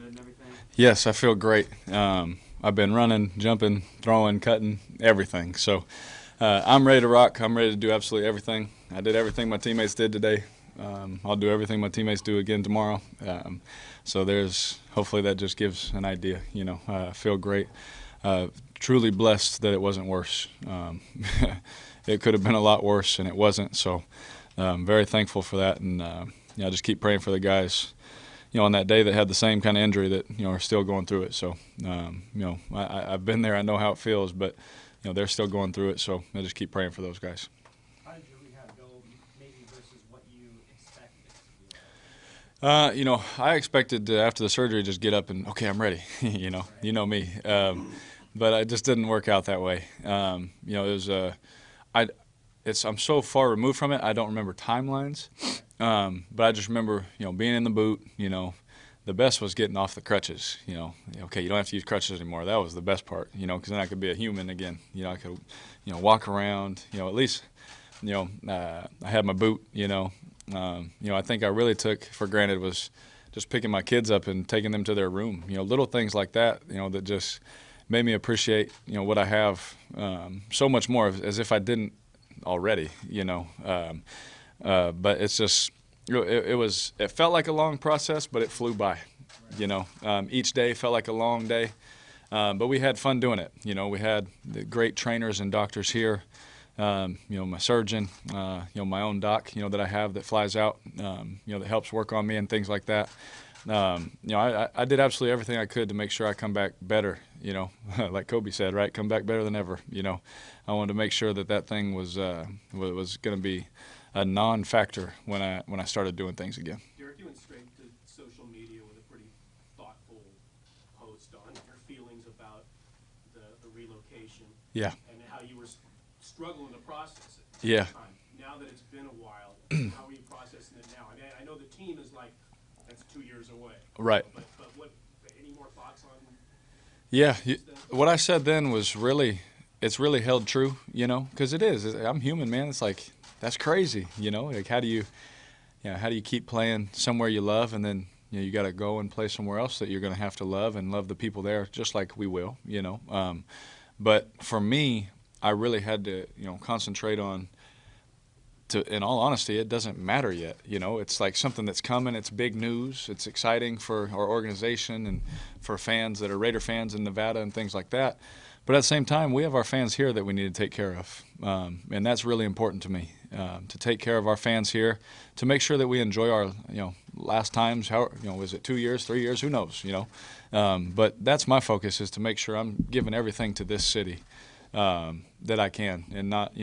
good and everything? Yes, I feel great. I've been running, jumping, throwing, cutting, everything. So I'm ready to rock. I'm ready to do absolutely everything. I did everything my teammates did today. I'll do everything my teammates do again tomorrow. So hopefully that just gives an idea. I feel great. Truly blessed that it wasn't worse. It could have been a lot worse, and it wasn't. So I'm very thankful for that, and I just keep praying for the guys. On that day that had the same kind of injury that are still going through it. So I've been there. I know how it feels, but they're still going through it. So I just keep praying for those guys. How did your rehab go, maybe versus what you expected? I expected to, after the surgery, just get up and okay, I'm ready. Right. You know me, but it just didn't work out that way. It was I'm so far removed from it. I don't remember timelines. But I just remember, being in the boot, the best was getting off the crutches, okay, you don't have to use crutches anymore. That was the best part, because then I could be a human again. I could, walk around, at least, I had my boot, I think I really took for granted was just picking my kids up and taking them to their room, little things like that, that just made me appreciate, what I have so much more as if I didn't already, but it's just it felt like a long process, but it flew by. Each day felt like a long day, but we had fun doing it. We had the great trainers and doctors here. My surgeon, my own doc, that I have that flies out, that helps work on me and things like that. I did absolutely everything I could to make sure I come back better. Like Kobe said, right? Come back better than ever. I wanted to make sure that thing was going to be a non-factor when I started doing things again. Derek, you went straight to social media with a pretty thoughtful post on your feelings about the relocation. Yeah. And how you were struggling to process it. Yeah. Now that it's been a while, how are you processing it now? I mean, I know the team is like, that's 2 years away. Right. But any more thoughts on? Yeah. What I said then was it's really held true, because it is. I'm human, man. It's like, that's crazy, like how do you keep playing somewhere you love, and then you got to go and play somewhere else that you're going to have to love and love the people there, just like we will, but for me, I really had to concentrate on, in all honesty, it doesn't matter yet. It's like something that's coming. It's big news. It's exciting for our organization and for fans that are Raider fans in Nevada and things like that. But at the same time, we have our fans here that we need to take care of, and that's really important to me, to take care of our fans here, to make sure that we enjoy our last times. Was it 2 years, 3 years? Who knows? But that's my focus, is to make sure I'm giving everything to this city that I can, and not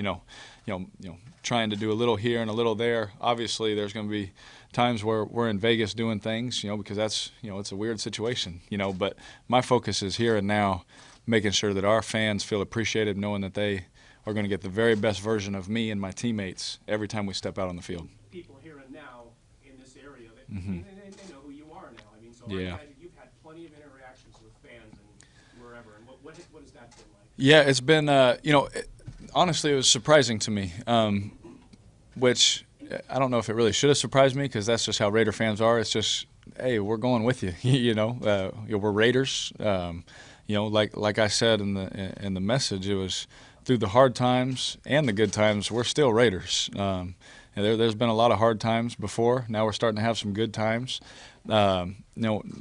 trying to do a little here and a little there. Obviously, there's going to be times where we're in Vegas doing things, because that's it's a weird situation, But my focus is here and now, making sure that our fans feel appreciated, knowing that they are going to get the very best version of me and my teammates every time we step out on the field. People here and now in this area, Mm-hmm. they know who you are now. I mean, so Yeah. you've had plenty of interactions with fans and wherever. And what has that been like? Yeah, it's been, honestly, it was surprising to me, which I don't know if it really should have surprised me, because that's just how Raider fans are. It's just, hey, we're going with you, we're Raiders. Like I said in the message, it was through the hard times and the good times, we're still Raiders. And there's been a lot of hard times before. Now we're starting to have some good times. And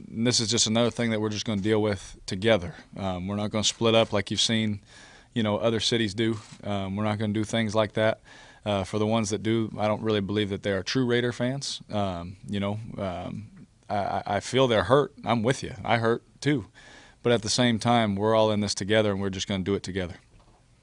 this is just another thing that we're just going to deal with together. We're not going to split up like you've seen, other cities do. We're not going to do things like that. For the ones that do, I don't really believe that they are true Raider fans. I feel they're hurt. I'm with you. I hurt too. But at the same time, we're all in this together, and we're just going to do it together.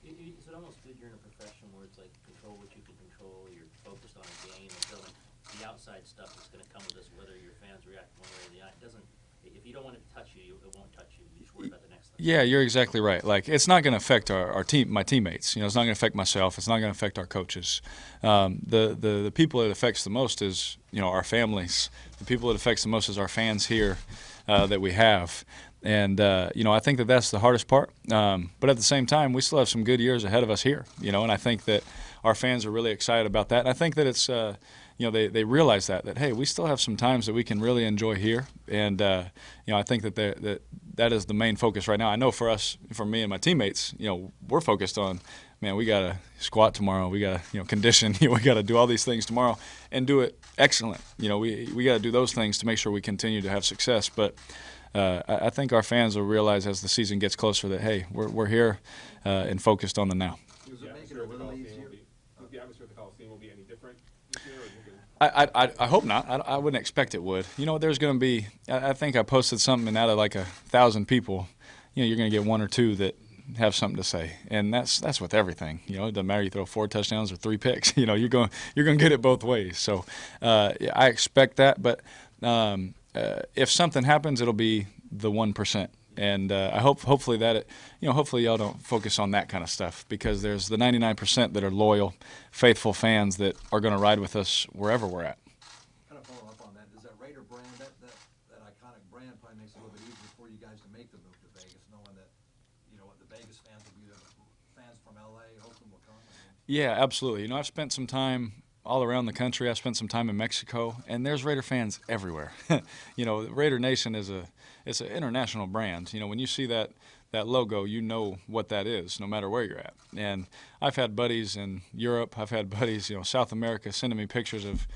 Is it almost good you're in a profession where it's like control what you can control, you're focused on a game, and doesn't the outside stuff that's going to come with this, whether your fans react one way or the other, it doesn't, if you don't want it to touch you, it won't touch you. You just worry about the next thing. Yeah, you're exactly right. Like, it's not going to affect our team, my teammates. It's not going to affect myself. It's not going to affect our coaches. The people it affects the most is, our families. The people it affects the most is our fans here that we have. And, I think that that's the hardest part. But at the same time, we still have some good years ahead of us here, and I think that our fans are really excited about that. And I think that it's, they realize that hey, we still have some times that we can really enjoy here, and I think that is the main focus right now. I know for us, for me and my teammates, we're focused on, man, we got to squat tomorrow, we got to condition, we got to do all these things tomorrow and do it excellent. We got to do those things to make sure we continue to have success. But I think our fans will realize as the season gets closer that hey, we're here and focused on the now. Does it make it a little easier? The atmosphere at the Coliseum will be any different this year? I hope not. I wouldn't expect it would. There's going to be. I think I posted something, and out of like 1,000 people, you're going to get one or two that have something to say, and that's with everything. It doesn't matter you throw 4 touchdowns or 3 picks. You're going to get it both ways. So I expect that, but if something happens, it'll be the 1%. And I hopefully that hopefully y'all don't focus on that kind of stuff, because there's the 99% that are loyal, faithful fans that are going to ride with us wherever we're at. Kind of follow up on that. Does that Raider brand, that iconic brand, probably makes it a little bit easier for you guys to make the move to Vegas, knowing that the Vegas fans will be there, fans from LA, Oakland will come? Yeah, absolutely. I've spent some time all around the country. I've spent some time in Mexico, and there's Raider fans everywhere. Raider Nation it's an international brand. When you see that logo, you know what that is, no matter where you're at. And I've had buddies in Europe, I've had buddies, South America, sending me pictures of,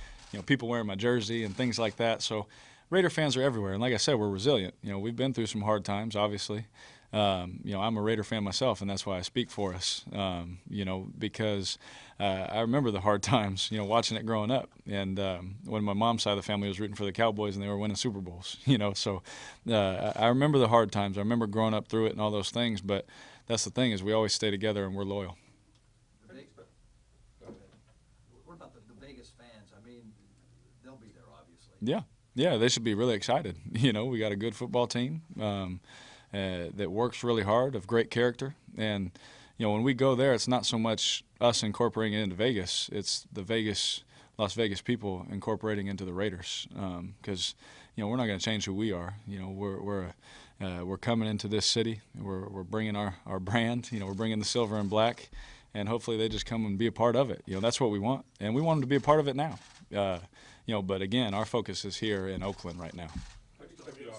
people wearing my jersey and things like that. So Raider fans are everywhere, and like I said, we're resilient. We've been through some hard times, obviously. I'm a Raider fan myself, and that's why I speak for us. Because I remember the hard times, watching it growing up, and when my mom's side of the family was rooting for the Cowboys and they were winning Super Bowls. So I remember the hard times. I remember growing up through it and all those things. But that's the thing, is we always stay together and we're loyal. What about the Vegas fans? I mean, they'll be there, obviously. Yeah, they should be really excited. We got a good football team. That works really hard, of great character. And, when we go there, it's not so much us incorporating it into Vegas. It's the Las Vegas people incorporating into the Raiders. Because, we're not going to change who we are. We're coming into this city. We're bringing our brand. We're bringing the silver and black. And hopefully they just come and be a part of it. That's what we want. And we want them to be a part of it now. But again, our focus is here in Oakland right now.